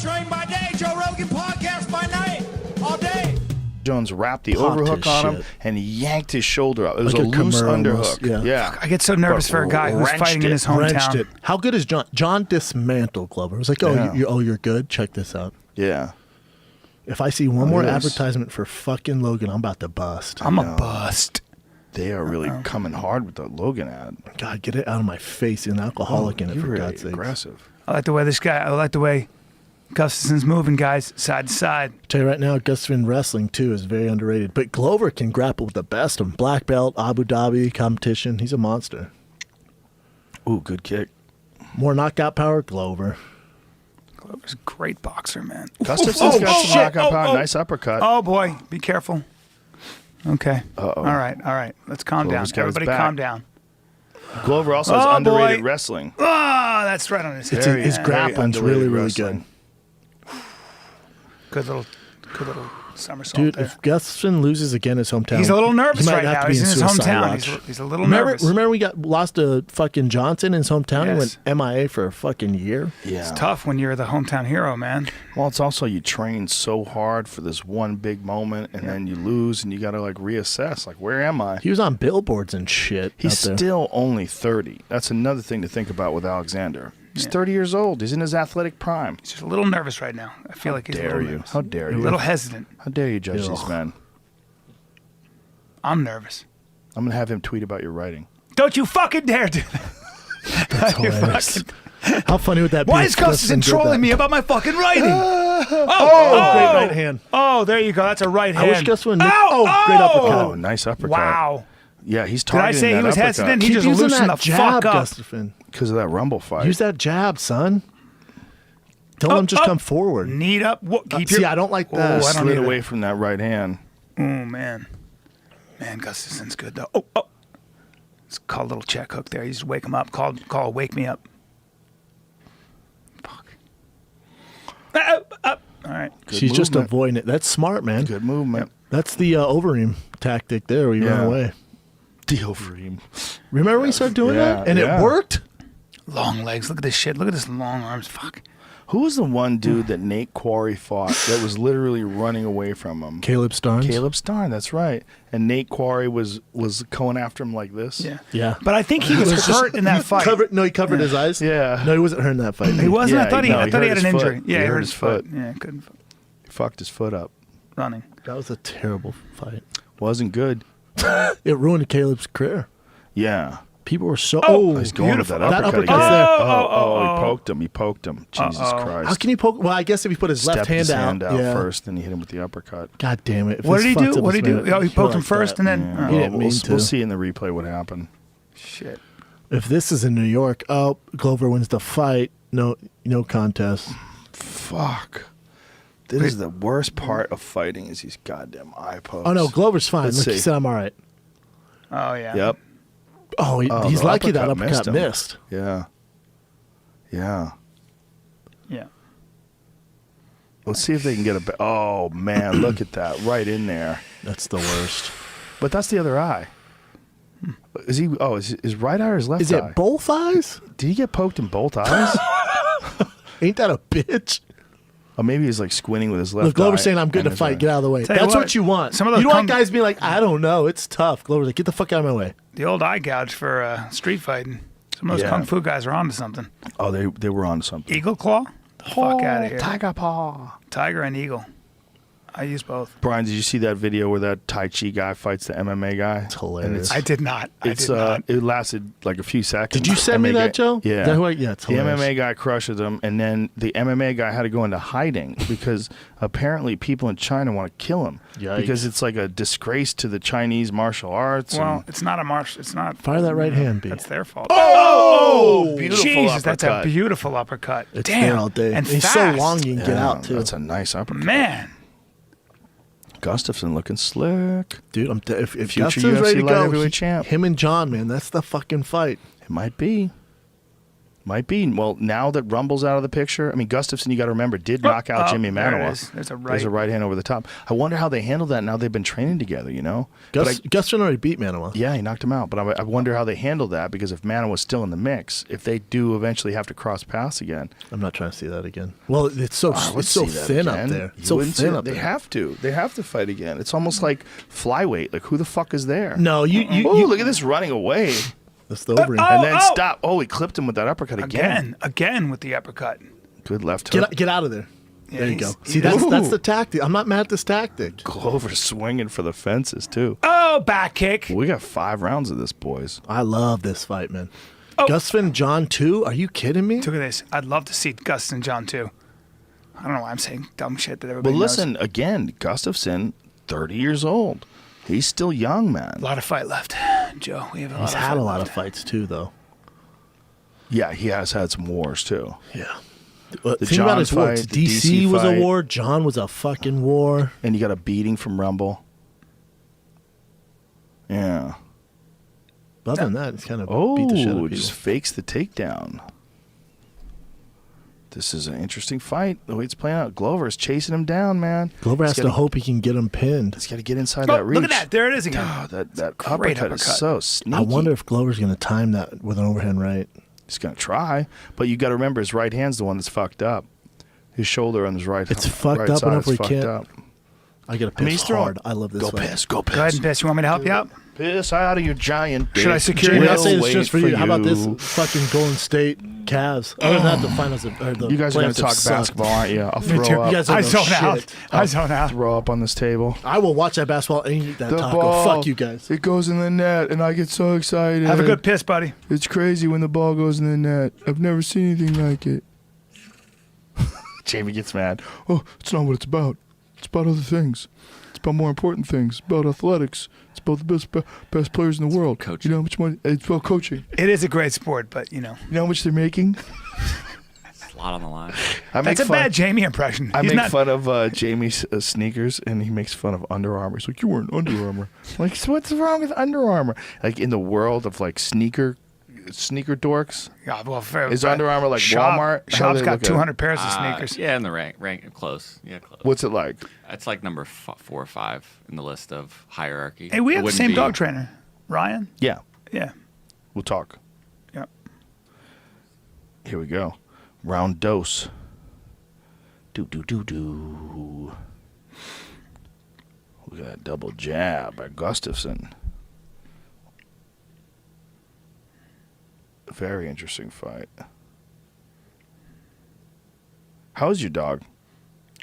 train by day, Joe Rogan Podcast by night, all day. Jones wrapped the overhook on him and yanked his shoulder up. It was like a loose underhook. Yeah. Fuck, I get so nervous for a guy who's fighting in his hometown. How good is John? John dismantled Glover. It was like, you're good. Check this out. Yeah. If I see one more advertisement for fucking Logan, I'm about to bust. I'm a bust. They are really coming hard with the Logan ad. God, get it out of my face. An alcoholic in it, for God's sake. Aggressive. I like the way Gustafsson's moving, guys, side to side. Tell you right now, Gustafsson wrestling too is very underrated. But Glover can grapple with the best of them. Black belt, Abu Dhabi competition. He's a monster. Ooh, good kick. More knockout power, Glover. Glover's a great boxer, man. Gustafsson's got some knockout power. Nice uppercut. Oh boy, be careful. Okay. All right. Let's calm down. Everybody, calm down. Glover also has underrated wrestling. Oh, that's right on his head. His grappling's really, really good. Good little somersault. Dude, there. if Gustafsson loses again his hometown, he's a little nervous right now. He's in his hometown. Watch. He's a little nervous. Remember we lost to fucking Johnson in his hometown? Yes. He went MIA for a fucking year? Yeah. It's tough when you're the hometown hero, man. Well, it's also you train so hard for this one big moment, and then you lose, and you got to like reassess. Like, where am I? He was on billboards and shit. He's still only 30. That's another thing to think about with Alexander. He's 30 years old. He's in his athletic prime. He's just a little nervous right now. I feel like he's a little nervous. How dare you? A little hesitant. How dare you judge these men? I'm nervous. I'm going to have him tweet about your writing. Don't you fucking dare do that. That's hilarious. How funny would that be? Why is Gustafsson trolling me about my fucking writing? Great right hand. Oh, there you go. That's a right hand. I wish Gustafsson great uppercut. Oh, nice uppercut. Wow. Yeah, he's Did I targeting say he that was uppercut. hesitant? He Keep just using loosened that the jab, fuck up. Gustafsson. Because of that Rumble fight. Use that jab, son. Don't him just come forward. Knee up. I don't like that. I don't slid away from that right hand. Oh, man. Man, Gustafsson's good, though. Oh. Let's call a little check hook there. You just wake him up. Call wake me up. Fuck. All right. She's just avoiding it. That's smart, man. Good movement. That's the overeem tactic there where you run away. The overeem. Remember when we started doing that? And it worked? Long legs. Look at this shit. Look at this long arms. Fuck. Who was the one dude that Nate Quarry fought that was literally running away from him? Caleb Starnes. Caleb Starnes, that's right. And Nate Quarry was going after him like this. Yeah. But I think he was hurt in that fight. He covered his eyes? Yeah. No, he wasn't hurt in that fight. He wasn't? Yeah, I thought he had an injury. Foot. Yeah, he hurt his foot. Yeah, couldn't. He fucked his foot up. Running. That was a terrible fight. Wasn't good. It ruined Caleb's career. Yeah. People were so... he's going with that uppercut uppercut's again. there. He poked him. Jesus Christ. How can he poke? Well, I guess if he put his left hand out first, then he hit him with the uppercut. God damn it. What did he do? What did he do? Oh, he poked him first and then... Yeah. He didn't mean to. We'll see in the replay what happened. Shit. If this is in New York, Glover wins the fight. No contest. Fuck. This is the worst part of fighting is these goddamn eye pokes. Oh, no, Glover's fine. Let's Like see. you said, I'm all right. Oh, yeah. Yep. Oh, he's the lucky that uppercut uppercut missed. Yeah. Yeah. Yeah. Let's see if they can get a... Oh, man, look at that. Right in there. That's the worst. But that's the other eye. Is he... Oh, is his right eye or his left eye? Is it both eyes? Did he get poked in both eyes? Ain't that a bitch? Or maybe he's like squinting with his left eye. Look, Glover's saying, I'm good to fight. Get out of the way. That's what you want. Some of those you don't want guys being like, I don't know. It's tough. Glover's like, get the fuck out of my way. The old eye gouge for street fighting. Some of those kung fu guys are onto something. Oh, they were on something. Eagle claw? Fuck out of here. Tiger paw. Tiger and eagle. I use both. Brian, did you see that video where that Tai Chi guy fights the MMA guy? It's hilarious. I did not. It lasted like a few seconds. Did you send me that, Joe? Yeah. Is that who it's the hilarious. MMA guy crushes him, and then the MMA guy had to go into hiding because apparently people in China want to kill him. Yikes. Because it's like a disgrace to the Chinese martial arts. Well, it's not a martial. It's not. Fire that right hand, B. That's their fault. Oh! Beautiful Jesus, that's a uppercut. beautiful uppercut. It's Damn. there all day. And he's fast. so long you can get out, too. That's a nice uppercut. Man. Gustafsson looking slick. Dude, if Future Gustafsson's UFC ready to light go, heavyweight champ. him and John, man, that's the fucking fight. It might be. Might be. Well, now that Rumble's out of the picture, I mean, Gustafsson, you got to remember, did knock out Jimmy there it Manoa. is. There's a right hand over the top. I wonder how they handle that now they've been training together, you know? Gustafsson already beat Manoa. Yeah, he knocked him out. But I wonder how they handle that, because if Manoa's still in the mix, if they do eventually have to cross paths again. I'm not trying to see that again. Well, it's so thin up there. It's so thin up there. They have to. They have to fight again. It's almost like flyweight. Like, who the fuck is there? No, you look at this running away. That's the over. And then stop. Oh, he clipped him with that uppercut again. Again with the uppercut. Good left hook. Get out of there. Yeah, there you go. See, that's the tactic. I'm not mad at this tactic. Glover swinging for the fences, too. Oh, back kick. We got 5 rounds of this, boys. I love this fight, man. Oh. Gustafsson, John 2? Are you kidding me? Look at this. I'd love to see Gus and John too. I don't know why I'm saying dumb shit that everybody But knows. listen, again, Gustafsson, 30 years old. He's still young, man. A lot of fight left, Joe. We have He's had a lot of fights, too, though. Yeah, he has had some wars, too. Yeah. The Think John about his wars. fight, the DC DC was a fight. war. John was a fucking war. And you got a beating from Rumble. Yeah. Other than that, it's kind of beat the shit out of just people. fakes the takedown. This is an interesting fight. The way it's playing out, Glover's chasing him down, man. Glover has He's to gotta- hope he can get him pinned. He's got to get inside that reach. Look at that. There it is again. Oh, that Great uppercut is so sneaky. I wonder if Glover's going to time that with an overhand right. He's going to try, but you got to remember his right hand's the one that's fucked up. His shoulder on his right. It's fucked right up side enough is where he fucked can't. up. I got to I mean, piss he's throwing- hard. I love this Go fight. piss. Go piss. Go ahead and piss. You want me to help you out? Piss out of your giant dick. Should I secure Jimmy, you? I say We'll this just for wait you. How about this you. fucking Golden State Cavs? Other than that, the finals are the You guys are going playoffs to have talk sucked. basketball, aren't you? I'll Me throw too. up. You guys don't I know zone shit. out. I zone out. Throw up on this table. I will watch that basketball and eat that The taco. ball, Fuck you guys. It goes in the net, and I get so excited. Have a good piss, buddy. It's crazy when the ball goes in the net. I've never seen anything like it. Jamie gets mad. Oh, it's not what it's about. It's about other things. It's about more important things. It's about athletics. It's about the best players in the world. Coaching. You know how much money? It's about coaching. It is a great sport, but you know. You know how much they're making? A lot on the line. That's a bad Jamie impression. I He's make not, fun of Jamie's sneakers, and he makes fun of Under Armour. He's like, "You weren't Under Armour." I'm like, so what's wrong with Under Armour? Like in the world of like sneaker dorks, Yeah, well, fair, is Under Armour like Walmart? How Shop's they got look at it? 200 pairs of sneakers. Yeah, in the rank close. Yeah, close. What's it like? It's like number 4 or 5 in the list of hierarchy. Hey, we It have the wouldn't same be- dog trainer, Ryan. Yeah, Yeah. we'll talk. Yeah. Here we go. Round dose. Do. Look at that double jab by Gustafsson. Very interesting fight. How's your dog?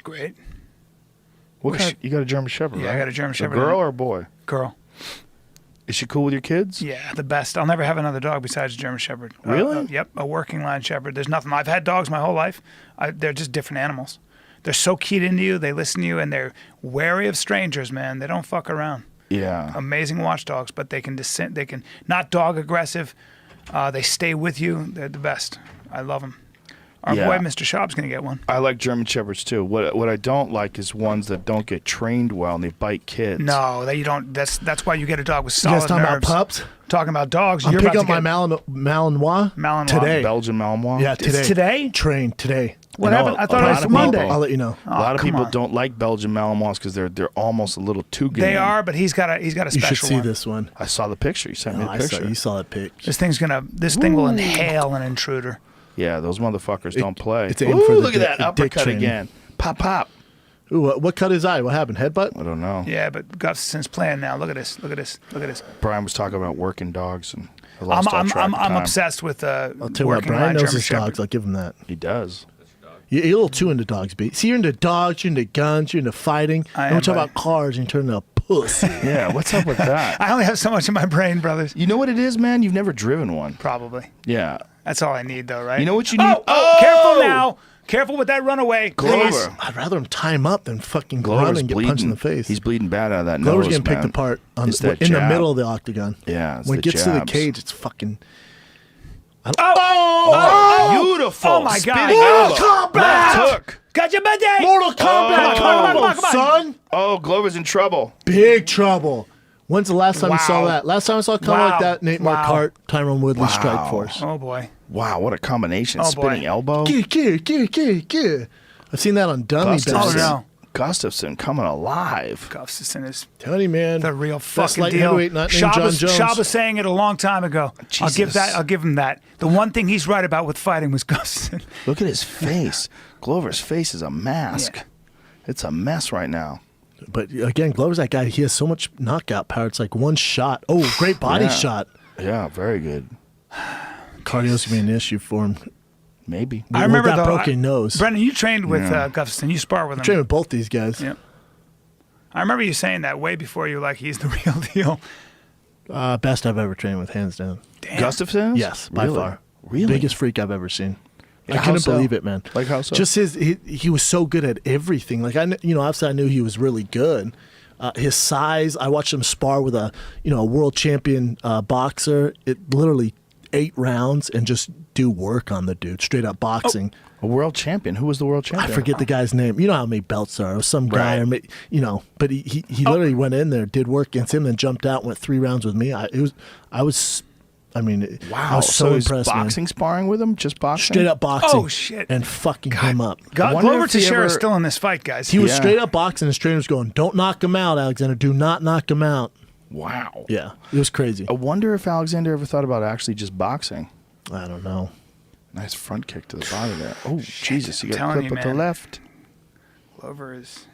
Great. What kind? You got a German Shepherd, Yeah, right? I got a German Shepherd. A girl or a boy? Girl. Is she cool with your kids? Yeah, the best. I'll never have another dog besides a German Shepherd. Really? Yep, a working line Shepherd. There's nothing. I've had dogs my whole life. They're just different animals. They're so keyed into you. They listen to you, and they're wary of strangers, man. They don't fuck around. Yeah. Amazing watchdogs, but they can descend. They can not dog aggressive. They stay with you. They're the best. I love them. Our Yeah. boy, Mr. Shop's gonna get one. I like German Shepherds too. What I don't like is ones that don't get trained well and they bite kids. No, you don't. That's why you get a dog with You guys solid talking about nerves. pups? Talking about dogs. I'm you're picking about up to my get Malinois Malinois. today. Belgian Malinois. Yeah, It's today. today? Trained today. What You know, happened? I a thought it lot was of Monday. people- I'll let you know. A lot of come people on. don't like Belgian Malinois because they're almost a little too good. They are, but he's got a You special should see one. this one. I saw the picture. You sent me Oh, the I saw, picture. you saw that pic. This thing will inhale an intruder. Yeah, those motherfuckers don't play. it's aimed Ooh, for the look at that dick uppercut training. again. Pop, pop. Ooh, what cut his eye? What happened? Headbutt? I don't know. Yeah, but Gustafsson's playing now. Look at this. Look at this. Look at this. Brian was talking about working dogs, and I lost all I'm track of time. obsessed with I'll tell you what, working Brian line knows German his Shepherd. dogs. I'll give him that. He does. You're a little too into dogs, B. See, you're into dogs, you're into guns, you're into fighting. I And am, we talk buddy. about cars and you turn into a pussy. Yeah, what's up with that? I only have so much in my brain, brothers. You know what it is, man? You've never driven one. Probably. Yeah. That's all I need, though, right? You know what you need? Oh, careful now. Careful with that runaway. Glover. Please. I'd rather him tie him up than fucking run Glover's and get bleeding. punched in the face. He's bleeding bad out of that Glover's nose, getting picked man. apart It's that in the jab. middle of the octagon. Yeah, it's when the it gets to the jabs. cage, it's fucking. Beautiful. Oh, my God. Spinning elbow. Left hook. Got your buddy. Mortal Kombat, come on, son! Oh, Glover's in trouble. Big trouble. When's the last time you saw Wow. that? Last time I saw a color Wow. like that, Nate Wow. Marquardt, Tyrone Woodley, Strike Force. Oh, boy. Wow, what a combination. Oh, Spinning boy. elbow. I've seen that on dummy Gustafsson. benches. Oh, no. Gustafsson coming alive. Gustafsson is Tell you, man. the real Best fucking light deal. heavyweight not named John Jones. Shaba's saying it a long time ago. Jesus. I'll give him that. The one thing he's right about with fighting was Gustafsson. Look at his face. Glover's face is a mask. Yeah. It's a mess right now. But again, Glover's that guy. He has so much knockout power. It's like one shot. Oh, great body Yeah. shot. Yeah, very good. Cardio's going to be an issue for him. Maybe. I remember that though, broken nose. Brendan, you trained with Yeah. Gustafsson. You sparred with him. Trained with both these guys. Yep. I remember you saying that way before you were like, he's the real deal. Best I've ever trained with, hands down. Damn. Gustafsson? Yes, by Really? far. Really? Biggest freak I've ever seen. Yeah, I how couldn't so? believe it, man. Like how so? Just he was so good at everything. Like obviously I knew he was really good. His size. I watched him spar with a world champion boxer. It literally 8 rounds and just do work on the dude, straight up boxing. A world champion. Who was the world champion? I forget the guy's name. You know how many belts there are. It was some guy, Right. but he literally went in there, did work against him, and jumped out, went 3 rounds with me. I was Wow. so he's impressed, man. boxing sparring with him? Just boxing? Straight up boxing. Oh, shit. And fucking him up. wonder Glover if he Teixeira is ever- still in this fight, guys. He was Yeah. straight up boxing. His trainer was going, "Don't knock him out, Alexander. Do not knock him out." Wow. Yeah, it was crazy. I wonder if Alexander ever thought about actually just boxing. I don't know. Nice front kick to the body there. Oh, Jesus. He got telling clipped you, with the man. left. Glover is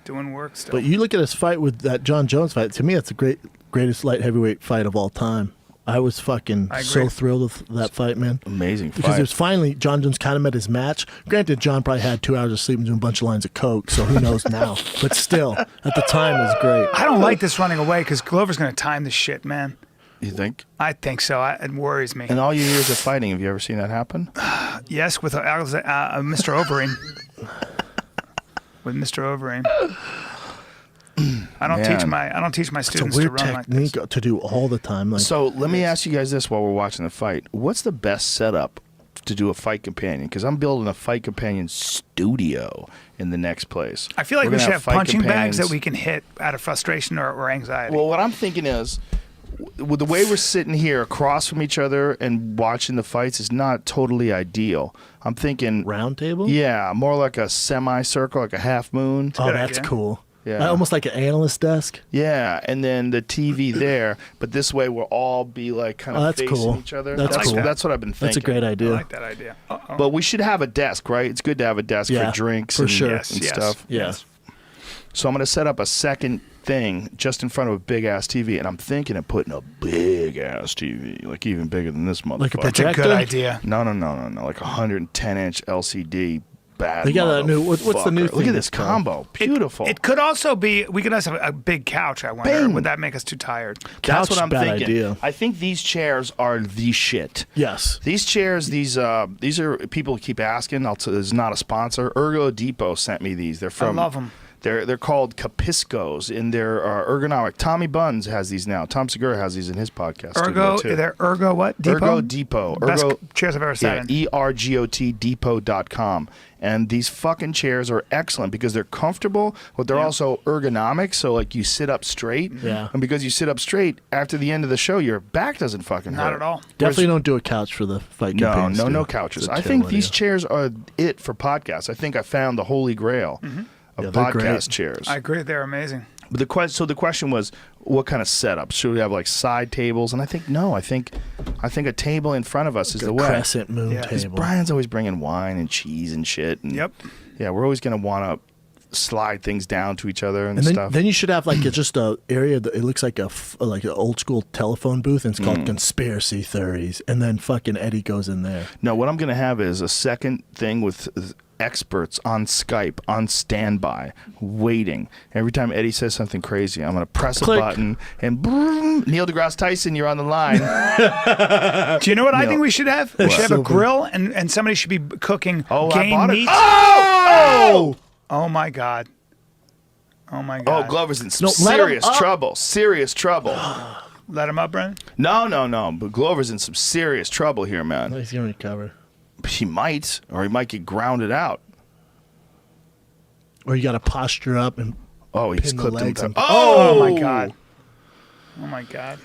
doing work still. But you look at his fight with that John Jones fight. To me, that's the greatest light heavyweight fight of all time. I was fucking I so agree. thrilled with that fight, man. Amazing Because fight. it was finally John Jones kind of met his match. Granted, John probably had 2 hours of sleep and doing a bunch of lines of coke, so who knows now? But still, at the time, it was great. I don't like this running away because Glover's going to time this shit, man. You think? I think so. It worries me. In all your years of fighting, have you ever seen that happen? Yes, with Mr. Overeem. With Mr. Overeem. I don't teach my It's a students to weird run like this. technique to do all the time. Like, So let me ask you guys this while we're watching the fight. What's the best setup to do a fight companion? Because I'm building a fight companion studio in the next place. I feel like We're we gonna should have fight punching bags that companions. we can hit out of frustration or anxiety. Well, what I'm thinking is, with the way we're sitting here across from each other and watching the fights is not totally ideal. I'm thinking, round table? yeah, more like a semicircle, like a half moon. Oh, good that's idea. cool. Yeah. Almost like an analyst desk. Yeah, and then the TV there, but this way we'll all be like kind of Oh, that's facing cool. each other. That's That's, cool. that's what I've been thinking. That's a great I idea. like that idea. Uh-oh. But we should have a desk, right? It's good to have a desk Yeah, for drinks for and, sure. and Yes, stuff. Yeah. yes. So I'm going to set up a second thing just in front of a big ass TV, and I'm thinking of putting a big ass TV, like even bigger than this motherfucker. Like a That's a projector? good idea. No, like 110-inch LCD. Bad. They got that new- what's the new motherfucker. thing Look at this that's called? combo. Beautiful. It could also be, we could also have a big couch, I wonder. Bing. Would that make us too tired? That's Couch, what I'm bad thinking. idea. I think these chairs are the shit. Yes. These chairs, these are people keep asking. This is not a sponsor. Ergo Depot sent me these. They're from. love 'em. They're called Capiscos, and they're ergonomic. Tommy Buns has these now. Tom Segura has these in his podcast. Ergo, studio, too. they're Ergo what? Depot? Ergo Depot. Best Ergo chairs I've ever sat yeah, in. ERGOT Depot.com. And these fucking chairs are excellent because they're comfortable, but they're also ergonomic. So like you sit up straight. Yeah. And because you sit up straight, after the end of the show, your back doesn't fucking hurt. Not at all. Definitely don't do a couch for the fight No, companions, no, dude. no couches. It's a I think terrible these idea. chairs are it for podcasts. I think I found the holy grail of Yeah, they're great. podcast chairs. I agree. They're amazing. But the question was, what kind of setup? Should we have like side tables? And I think no. I think a table in front of us is A the way. crescent moon Yeah. 'Cause table. Brian's always bringing wine and cheese and shit. And Yep. Yeah, we're always gonna want to slide things down to each other and And stuff. then you should have like just a area that it looks like like an old school telephone booth, and it's called conspiracy theories. And then fucking Eddie goes in there. No, what I'm going to have is a second thing with experts on Skype, on standby, waiting. Every time Eddie says something crazy, I'm going to press Click. a button and boom, Neil deGrasse Tyson, you're on the line. Do you know what I No. think we should have? We should have a Silver. grill, and somebody should be cooking Oh, I game bought it. meat. Oh! Oh my God. Oh my Oh, God. Glover's in some No, let him serious up. trouble. Serious trouble. Let him up, Brennan. No. But Glover's in some serious trouble here, man. He's gonna recover. He might, or he might get grounded out. Or you got to posture up and Oh, he's Pin the clipped him. legs and- Oh! Oh my God. Oh my God.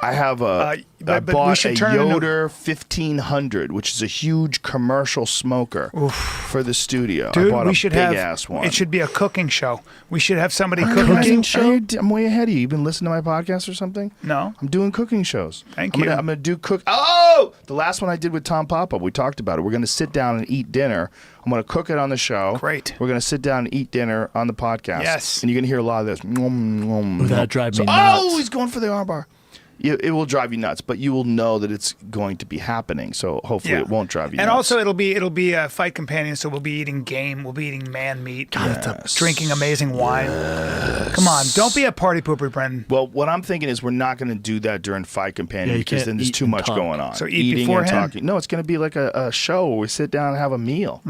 I have I but we bought should a turn into- Yoder 1500, which is a huge commercial smoker for the studio. I Dude, bought we a should big have. ass one. It should be a cooking show. We should have somebody I'm cooking. cooking us. show? I'm way ahead of you. You've been listening to my podcast or something? No. I'm doing cooking shows. Thank I'm you. I'm gonna do cook. Oh, the last one I did with Tom Papa. We talked about it. We're gonna sit down and eat dinner. I'm gonna cook it on the show. Great. We're gonna sit down and eat dinner on the podcast. Yes. And you're gonna hear a lot of this. Ooh, that'd drive me Oh, nuts. he's going for the armbar. It will drive you nuts, but you will know that it's going to be happening. So hopefully it won't drive you and nuts. also it'll be a fight companion, so we'll be eating game, we'll be eating man meat, Yes. drinking amazing wine. Come on, don't be a party pooper, Brendan. Well, what I'm thinking is we're not going to do that during Fight Companion Yeah, you because can't then there's eat too and much talk. going on. So eat Eating and beforehand? talking. No, it's going to be like a show where we sit down and have a meal.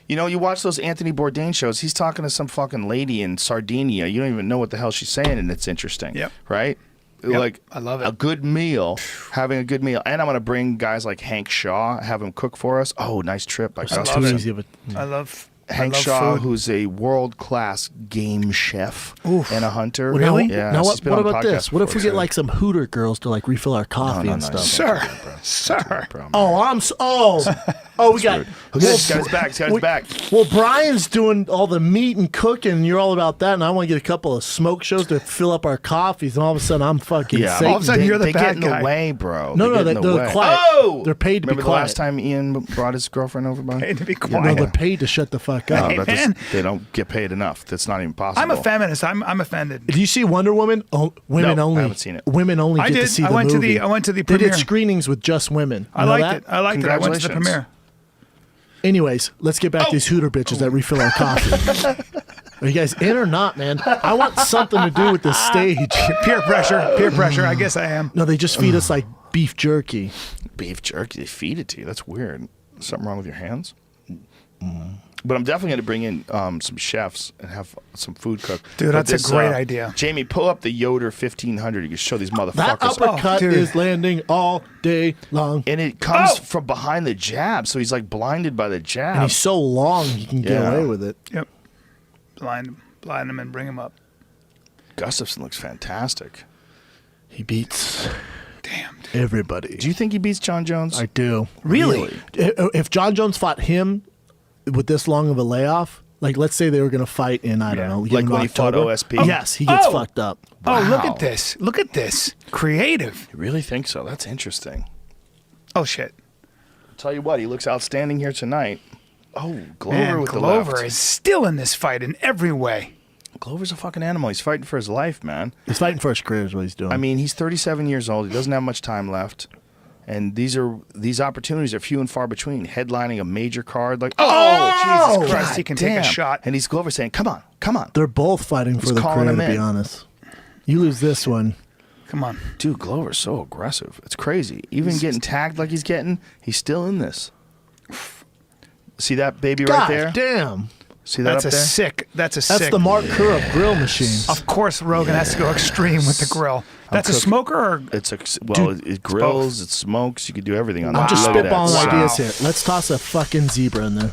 You know, you watch those Anthony Bourdain shows. He's talking to some fucking lady in Sardinia. You don't even know what the hell she's saying, and it's interesting. Yep. Right? Yep, Like I love it. A good meal, having a good meal, and I'm going to bring guys like Hank Shaw, have him cook for us. Oh, nice trip by That's Gustafsson. too easy of a. I love Hank I love Shaw, food. who's a world-class game chef Oof. and a hunter. Really? Yeah. Now he's been what on the about podcast this? What if before, we get too. like some Hooter girls to like refill our coffee No, and no, stuff? Sir, sir. Oh, we got. Look at this. He's got his back. He's got his back. Well, Brian's doing all the meat and cooking, and you're all about that, and I want to get a couple of smoke shows to fill up our coffees, and all of a sudden I'm fucking Yeah. Satan. All of a sudden they, you're the they bad get in guy. the way, bro. No, they no, get in the they're way. quiet. Oh! They're paid to be Remember the quiet. last time Ian brought his girlfriend over, Brian? Paid to be Yeah, quiet. No, yeah. they're paid to shut the fuck up. No, that man. they don't get paid enough. That's not even possible. I'm a feminist. I'm offended. Do you see Wonder Woman? Oh, women No, I only. haven't seen it. Women only I get to did. see I the went to movie. the- I went to the They premiere. did screenings with just women. I You know liked that? it. I liked it. I went to the Congratulations. premiere. Anyways, let's get back to these Hooter bitches that refill our coffee. Are you guys in or not, man? I want something to do with this stage. Peer pressure. Peer pressure. I guess I am. No, they just feed us like beef jerky. Beef jerky. They feed it to you. That's weird. Something wrong with your hands? But I'm definitely going to bring in some chefs and have some food cooked. Dude, But that's a great idea. Jamie, pull up the Yoder 1500. You can show these That motherfuckers. uppercut dude. is landing all day long. And it comes Oh! from behind the jab, so he's like blinded by the jab. And he's so long, he can get Yeah. away with it. Yep. Blind him and bring him up. Gustafsson looks fantastic. He beats Damn. everybody. Do you think he beats John Jones? I do. Really? If John Jones fought him with this long of a layoff, like let's say they were going to fight in, I don't know, Like in when he fought October. OSP? Yes, he gets Oh! fucked up. Oh, look Wow. at this. Look at this. Creative. You really think so? That's interesting. Oh shit. Tell you what, he looks outstanding here tonight. Oh, Glover Man, with Glover the left. is still in this fight in every way. Glover's a fucking animal. He's fighting for his life, man. He's fighting for his career is what he's doing. I mean, he's 37 years old. He doesn't have much time left. And these opportunities are few and far between. Headlining a major card like, Oh, Jesus Christ, God he can take a damn. shot. And he's Glover saying, come on, come on. they're both fighting for He's the calling career, him to be in. honest. You lose this one. Come on. Dude, Glover's so aggressive. It's crazy. Even getting tagged like he's getting, he's still in this. See that baby right God there? damn. See that That's a up there? sick. That's a That's sick. the Mark Kerr of grill machines. Of course, Rogan has to go extreme with the grill. That's a cooking. smoker or It's it grills, it smokes. You can do everything on that. I'm just Look at that. spitballing Wow. ideas here. Let's toss a fucking zebra in there.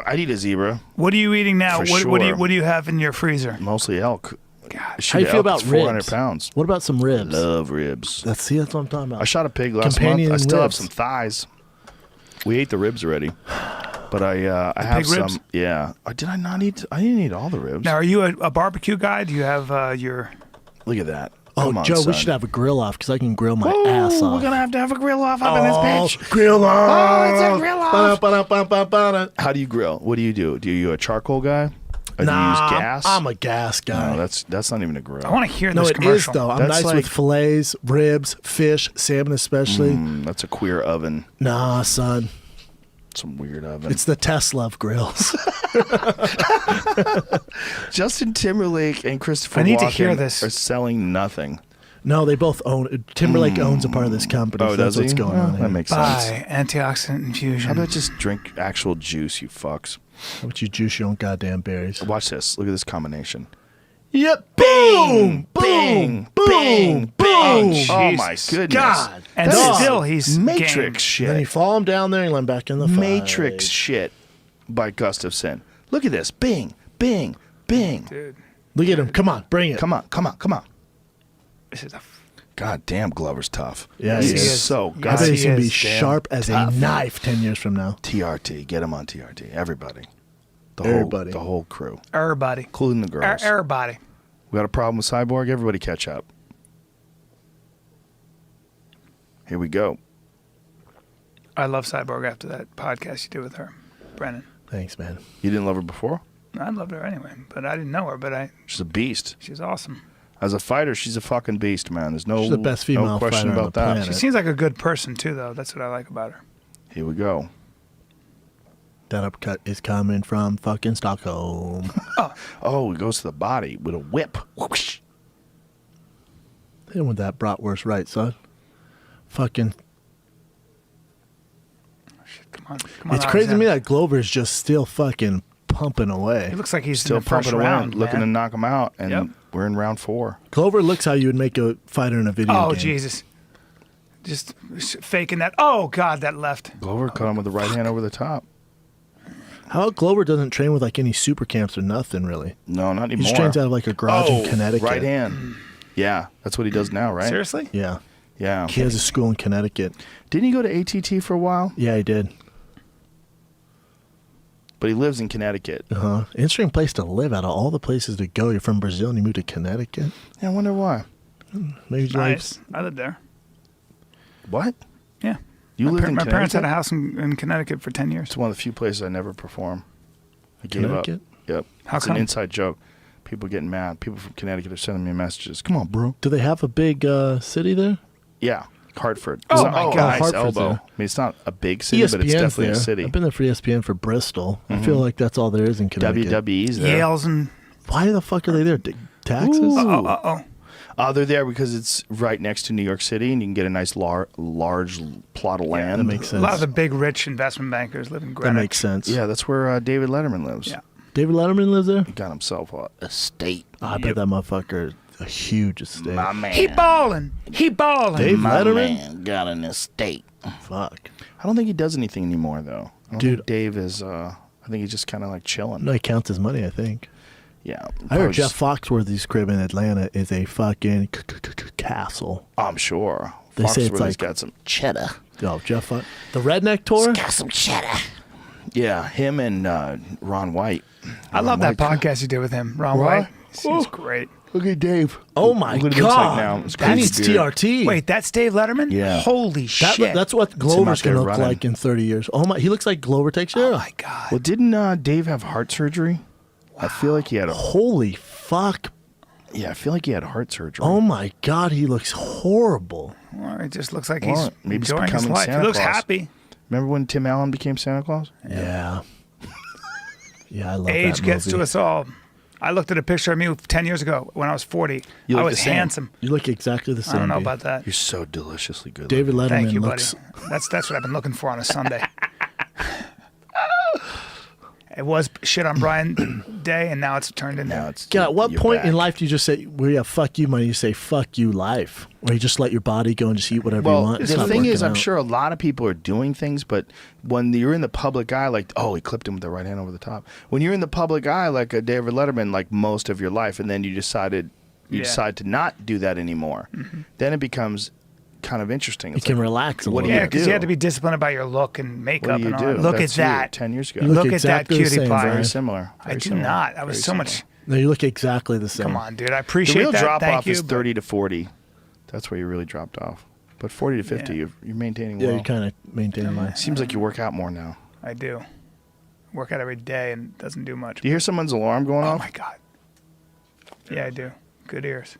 I'd eat a zebra, what are you eating now? For What do you sure. what do you have in your freezer? mostly elk. God. How do you feel about 400 ribs? pounds. What about some ribs? Love ribs. That's what I'm talking about. I shot a pig last Companion month. I still have ribs. some thighs. We ate the ribs already, but I have pig some. ribs? Yeah. Did I not eat? I didn't eat all the ribs. Now, are you a barbecue guy? Do you have your? Look at that. Oh, Come on, Joe, son. we should have a grill off because I can grill my Ooh, ass off. We're gonna have to have a grill off up in this bitch. Grill off. Oh, it's a grill off. Ba-da-ba-da-ba-ba-ba-da. How do you grill? What do? Do you a charcoal guy? Or do you Nah, use gas? I'm a gas guy. No, that's not even a grill. I want to hear No, this it is commercial. though. I'm That's nice like- with fillets, ribs, fish, salmon especially. That's a queer oven. Nah, son. Some weird oven. It's the Tesla of grills. Justin Timberlake and Christopher I need to Walken hear this. are selling nothing. No, they both own. Timberlake owns a part of this company. Oh, so does that's he? what's going Well, on that here. makes sense. Buy antioxidant infusion. How about just drink actual juice, you fucks? How about you juice your own goddamn berries? Watch this. Look at this combination. Yep. Bing, Boom! bing, Boom! bing, Boom! bing. Oh my Jesus. goodness. God. and Dog. still he's Matrix game. Then you shit. fall him down there and let him back in the fight. Matrix shit by Gustafsson. Look at this. Bing, bing, bing. Dude, Look at him. Come on, bring it. Come on, come on, come on. this is a God damn, Glover's tough. Yeah, he's he is. so I god. bet he's going to be is. sharp as tough. a knife 10 years from now. TRT, get him on TRT. Everybody. Everybody. The whole crew. Everybody. Including the girls. Everybody. We got a problem with Cyborg? Everybody catch up. Here we go. I love Cyborg after that podcast you did with her, Brennan. Thanks, man. You didn't love her before? I loved her anyway, but I didn't know her. But She's a beast. she's awesome. As a fighter, she's a fucking beast, man. There's no, She's the best female no question fighter on about the that. planet. She seems like a good person too, though. That's what I like about her. Here we go. That uppercut is coming from fucking Stockholm. Oh, he goes to the body with a whip. Whoosh. Hit him with that bratwurst right, son. Fucking. Shit, come on. It's crazy to me that Glover is just still fucking pumping away. He looks like he's Still in the first pumping round, around, looking to man. knock him out, and Yep. we're in round 4. Glover looks how you would make a fighter in a video game. Oh Jesus! Just faking that. Oh God, that left. Glover caught him with the right hand over the top. How about Glover doesn't train with like any super camps or nothing really? No, not He anymore. just trains out of like a garage in Connecticut. Right hand. Yeah, that's what he does now, right? Seriously? Yeah. Yeah. He has a school in Connecticut. Didn't he go to ATT for a while? Yeah, he did. But he lives in Connecticut. Uh-huh. Interesting place to live out of all the places to go. You're from Brazil and you moved to Connecticut. Yeah, I wonder why. Maybe you like Nice. I lived there. What? Yeah. You lived in My parents had Connecticut? a house in Connecticut for 10 years. It's one of the few places I never perform. I gave up. Connecticut? Yep. How It's come? an inside joke. People getting mad. People from Connecticut are sending me messages. Come on, bro. Do they have a big city there? Yeah, Hartford. Oh, It's my a God. nice Hartford's elbow. there. I mean, it's not a big city, but it's ESPN's definitely there. a city. I've been there for ESPN for Bristol. I feel like that's all there is in Connecticut. WWE's there. Yale's and Why the fuck are they there? Taxes? Ooh. They're there because it's right next to New York City, and you can get a nice large plot of land. that makes a sense. lot of the big rich investment bankers live in That Greenwich. makes sense. Yeah, that's where David Letterman lives. Yeah. David Letterman lives there? He got himself a estate. I bet that motherfucker a huge estate. My man. He ballin'. He ballin'. Dave My Letterman? man got an estate. Fuck. I don't think he does anything anymore, though. I don't Dude. think Dave is. I think he's just kind of like chilling. No, he counts his money, I think. Yeah. I heard probably Jeff just- Foxworthy's crib in Atlanta is a fucking castle. I'm sure. They say it's Foxworthy's like- got some cheddar. Oh, Jeff the Redneck Tour? Got some cheddar. Yeah, him and Ron White. I love Ron that White. podcast you did with him, Ron Right? White. Seems great. Look at Dave. Oh my Look what he looks God. like now. It's That crazy needs beard. TRT. Wait, that's Dave Letterman? Yeah. Holy shit. That's what him Glover's out there going to look running. like in 30 years. Oh my, he looks like Glover Teixeira. Oh my God. Well, didn't Dave have heart surgery? I feel like he had a. Holy fuck. Yeah, I feel like he had heart surgery. Oh my God, he looks horrible. Well, it just looks like Well, he's maybe he's enjoying his becoming life. Santa he looks Claus. happy. Remember when Tim Allen became Santa Claus? Yeah. Yeah, I love Age that gets movie. to us all. I looked at a picture of me 10 years ago when I was 40. You I look was the same. handsome. You look exactly the same. I don't know dude. about that. You're so deliciously good. David Letterman Thank you, buddy. looks. That's what I've been looking for on a Sunday. It was shit on Brian Day, and now it's turned into. Now it's. God, at what you're point in back. life do you just say, "We have fuck you money"? You say, "Fuck you life," or you just let your body go and just eat whatever you Well, want. It's the not thing is, working I'm out. sure a lot of people are doing things, but when you're in the public eye, like, oh, he clipped him with the right hand over the top. When you're in the public eye, like a David Letterman, like most of your life, and then you decide to not do that anymore, then it becomes kind of interesting. you It's can like, relax a what little. do Yeah, you because do? you had to be disciplined about your look and what makeup do you and all do? that. Look That's at you that. 10 years ago. You look Look at that exactly the cutie same, pie. Brian. Very similar. I Very do similar. not. I was Very so much. similar. No, you look exactly the same. Come on, dude. I The appreciate real that. drop Thank off you. is but 30 to 40. That's where you really dropped off. But 40 to 50, Yeah. you're maintaining Yeah, well. you're kind of maintaining life. Seems like you work out more now. I do. Work out every day and it doesn't do much. Do you hear someone's alarm going Oh off? my God. Yeah, I do. Good ears.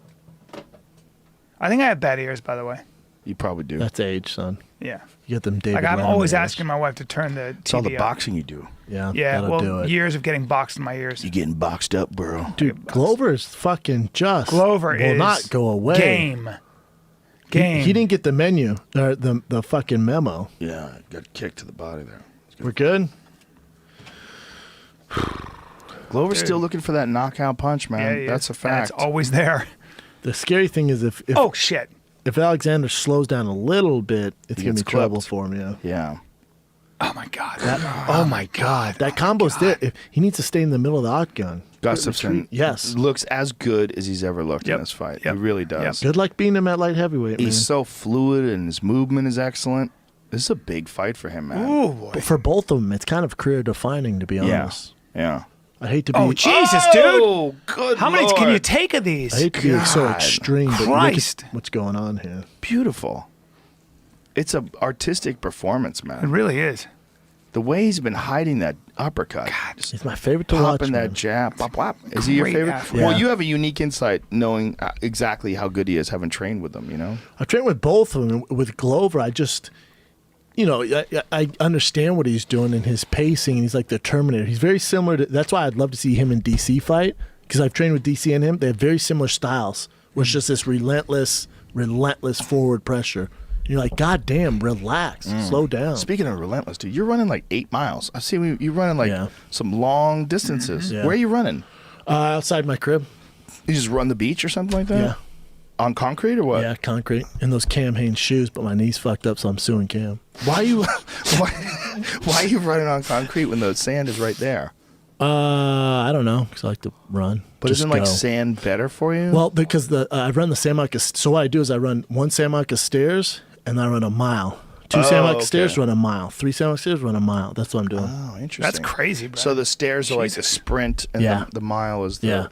I think I have bad ears, by the way. You probably do. That's age, son. Yeah. You get them David Like I'm Letterman always ears. asking my wife to turn the TV It's all the up. boxing you do. Yeah, Yeah, that'll do well, it. years of getting boxed in my ears. You getting boxed up, bro. Dude, Glover's fucking just. Glover will is not go away. Game. He didn't get the menu or the fucking memo. Yeah, got kicked to the body there. We're good. Glover's Dude. still looking for that knockout punch, man. Yeah, That's a fact. It's always there. The scary thing is if Oh shit. if Alexander slows down a little bit, it's He gonna be gets trouble clipped. for him. Yeah. Yeah. Oh my God. Oh my God. That combo's there. He needs to stay in the middle of the octagon. Gustafsson Yes. looks as good as he's ever looked in this fight. Yep. He really does. Good luck being him at light heavyweight, man. He's so fluid and his movement is excellent. This is a big fight for him, man. Oh boy. But for both of them, it's kind of career defining, to be honest. Yeah. I hate to be. Oh Jesus, dude! Oh, good How many Lord. can you take of these? I hate to be so God. extreme, but look Christ. at what's going on here. Beautiful. It's an artistic performance, It man. really is. The way he's been hiding that uppercut. Just He's my favorite to watch. popping that man. jab. Whop, whop. Is he your Great favorite? athlete. Well, Yeah. you have a unique insight knowing exactly how good he is, having trained with him, you know? I trained with both of them. With Glover, I just, I understand what he's doing in his pacing, and he's like the Terminator. He's very similar to. That's why I'd love to see him in DC fight, because I've trained with DC and him. They have very similar styles, where it's just this relentless forward pressure. And you're like, God damn, relax, slow down. Speaking of relentless, dude, you're running like 8 miles. I see you running like Yeah. some long distances. Yeah. Where are you running? Outside my crib. You just run the beach or something like that? Yeah. On concrete or what? Yeah, concrete. And those Cam Hanes shoes, but my knee's fucked up, so I'm suing Cam. Why are you why are you running on concrete when the sand is right there? I don't know, because I like to run. But Just isn't like go. sand better for you? Well, because I run the San Marcos. So what I do is I run 1 San Marcos stairs, and I run a mile. 2 San Marcos stairs, okay. run a mile. 3 San Marcos stairs, run a mile. That's what I'm doing. Oh, interesting. That's crazy, bro. So the stairs are like the sprint and Yeah. the mile is the Yeah.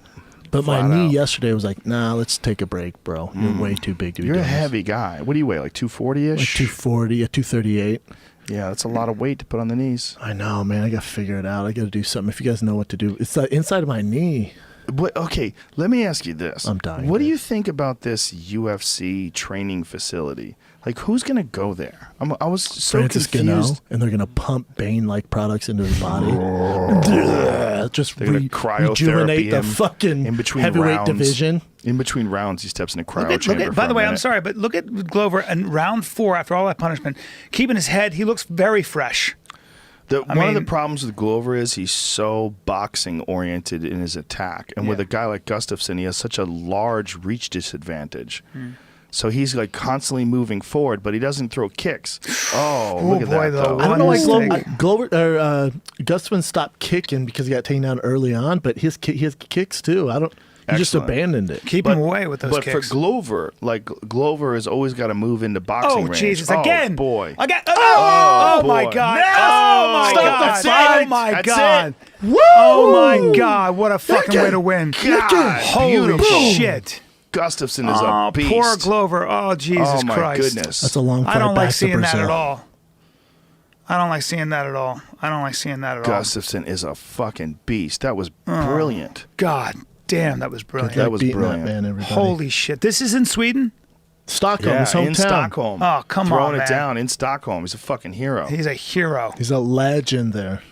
But my flat knee out. yesterday was like, nah, let's take a break, bro. You're way too big to be You're a doing this. heavy guy. What do you weigh? Like 240-ish? Like 240, 238. Yeah, that's a lot of weight to put on the knees. I know, man. I got to figure it out. I got to do something. If you guys know what to do, it's the inside of my knee. But okay, let me ask you this. I'm dying, What do man. you think about this UFC training facility? Like, who's going to go there? I was so Francis confused. Gano, and they're going to pump Bane-like products into his body. Just They're gonna cryotherapy rejuvenate the him fucking in between heavyweight rounds. division. In between rounds, he steps in a cryo Look chamber. at, for by a the way, I'm minute. sorry, but look at Glover in round 4 after all that punishment, keeping his head. He looks very fresh. One of the mean- problems with Glover is he's so boxing oriented in his attack, and with Yeah. a guy like Gustafsson, he has such a large reach disadvantage. So he's like constantly moving forward, but he doesn't throw kicks. Oh, look at boy, that! though. Though. I don't know why One mistake. Gustafsson stopped kicking because he got taken down early on, but he has kicks too. He just Excellent. abandoned it. Keep him away with those But kicks. for Glover, like Glover has always got to move into boxing Oh, range. Jesus. Oh, Again. boy. Again. Oh, my boy. God. No! Oh, my Stop God. the fight. Oh, my That's God. it. Woo! Oh, my God. What a fucking way to win. God, Holy beautiful. shit. Gustafsson is Oh, a beast. poor Glover. Oh, Jesus Oh my Christ. goodness. That's a long fight I don't back like to seeing that Brazil. at all. I don't like seeing that at all. I don't like seeing that at all. Gustafsson is a fucking beast. That was brilliant. God damn, that was brilliant. That was Beating brilliant. That man, everybody. Holy shit. This is in Sweden? Stockholm, his Yeah, hometown. in Stockholm. Oh, come Throwing on, it man. down in Stockholm. He's a fucking hero. He's a hero. He's a legend there.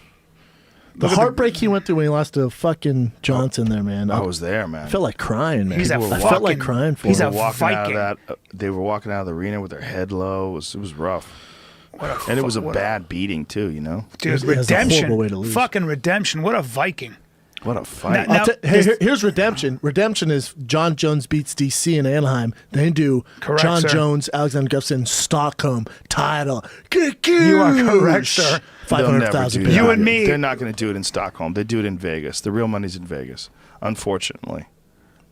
The heartbreak he went through when he lost to fucking Johnson there, man. I was there, man. I felt like crying, man. He's a I felt like fucking- crying for he's him. a walking out of Viking. that. They were walking out of the arena with their head low. It was rough. And it was a bad beating too, you know. Dude, It was a redemption. horrible way to lose. Fucking redemption. What a Viking. What a fight! Now- Here's redemption. Redemption is John Jones beats DC in Anaheim. Then do Correct, John sir. Jones, Alexander Gustafsson, Stockholm title. You are correct, sir. They'll never 500,000 do people. You that. and me. They're not going to do it in Stockholm. They do it in Vegas. The real money's in Vegas. Unfortunately,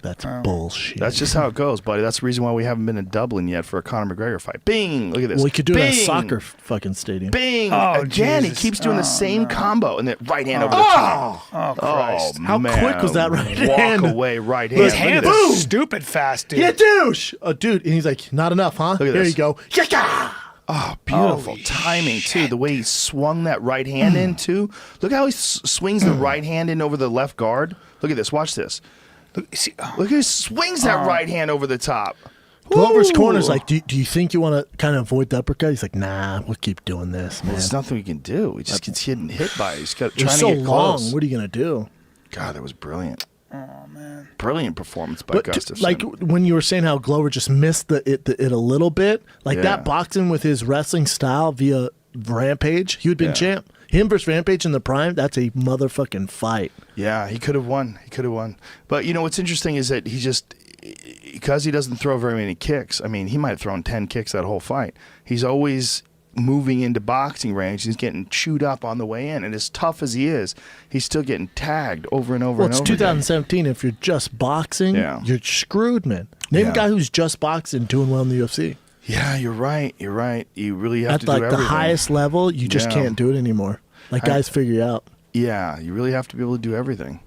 That's bullshit. that's just how it goes, buddy. That's the reason why we haven't been in Dublin yet for a Conor McGregor fight. Bing! Look at this. well, we could do it at a Bing! soccer fucking stadium. Bing! Oh, Again, Jesus. he keeps doing Oh, the same combo and then right hand over the Oh! top. Oh, Christ. How man. quick was that right hand? Walk away right hand. His Look at hand this. is stupid fast, dude. Yeah, douche. Oh, dude. And he's like, not enough, huh? at Here this. you go. Yeah. Oh, beautiful Holy timing too. The way he swung that right hand in too. Look how he swings the right hand in over the left guard. Look at this. Watch this. Look, see, oh, Look, he swings that right hand over the top. Glover's Woo! corner's like, do you think you want to kind of avoid the uppercut? He's like, nah, we'll keep doing this, man. There's nothing we can do. He just gets hit and hit by it. He's got It was trying so to get long. close. What are you going to do? God, that was brilliant. oh, man. Brilliant performance by But Gustafsson. like when you were saying how Glover just missed it a little bit, like Yeah. that boxing with his wrestling style via Rampage, he would have been champ. Him versus Rampage in the prime, that's a motherfucking fight. Yeah, he could have won. He could have won. But you know what's interesting is that he just, because he doesn't throw very many kicks. I mean, he might have thrown 10 kicks that whole fight. He's always moving into boxing range. He's getting chewed up on the way in. And as tough as he is, he's still getting tagged over and over Well, and it's over 2017. If you're just boxing, you're screwed, man. Name a guy who's just boxing doing well in the UFC. Yeah, you're right. You're right. You really have to do At everything. the highest level, you just can't do it anymore. Like guys figure you out. Yeah, you really have to be able to do everything.